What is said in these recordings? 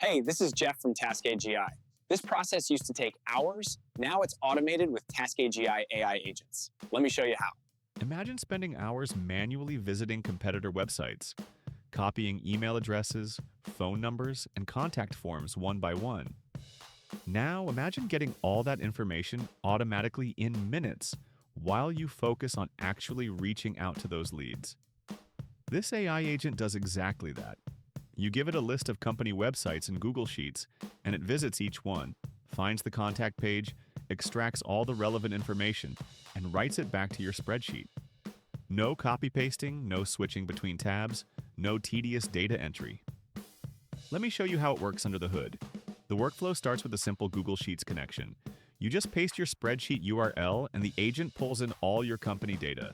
Hey, this is Jeff from Task AGI. This process used to take hours. Now it's automated with Task AGI AI agents. Let me show you how. Imagine spending hours manually visiting competitor websites, copying email addresses, phone numbers, and contact forms one by one. Now, imagine getting all that information automatically in minutes while you focus on actually reaching out to those leads. This AI agent does exactly that. You give it a list of company websites in Google Sheets, and it visits each one, finds the contact page, extracts all the relevant information, and writes it back to your spreadsheet. No copy pasting, no switching between tabs, no tedious data entry. Let me show you how it works under the hood. The workflow starts with a simple Google Sheets connection. You just paste your spreadsheet URL and the agent pulls in all your company data.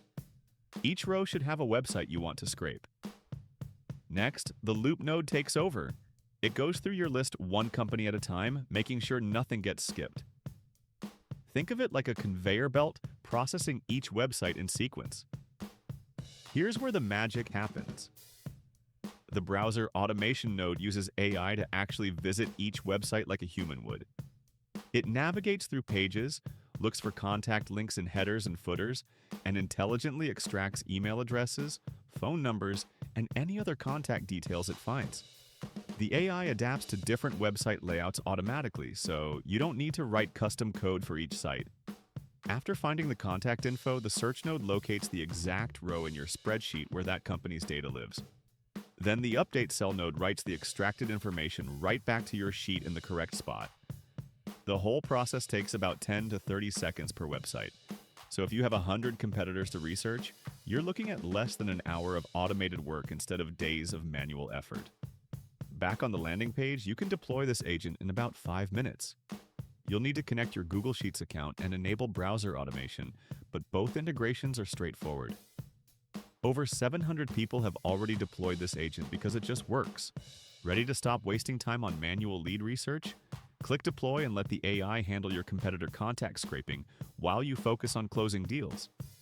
Each row should have a website you want to scrape. Next, the Loop node takes over. It goes through your list one company at a time, making sure nothing gets skipped. Think of it like a conveyor belt processing each website in sequence. Here's where the magic happens. The browser automation node uses AI to actually visit each website like a human would. It navigates through pages, looks for contact links in headers and footers, and intelligently extracts email addresses, phone numbers, and any other contact details it finds. The AI adapts to different website layouts automatically, so you don't need to write custom code for each site. After finding the contact info, the search node locates the exact row in your spreadsheet where that company's data lives. Then the update cell node writes the extracted information right back to your sheet in the correct spot. The whole process takes about 10 to 30 seconds per website. So if you have 100 competitors to research, you're looking at less than an hour of automated work instead of days of manual effort. Back on the landing page, you can deploy this agent in about 5 minutes. You'll need to connect your Google Sheets account and enable browser automation, but both integrations are straightforward. Over 700 people have already deployed this agent because it just works. Ready to stop wasting time on manual lead research? Click Deploy and let the AI handle your competitor contact scraping while you focus on closing deals.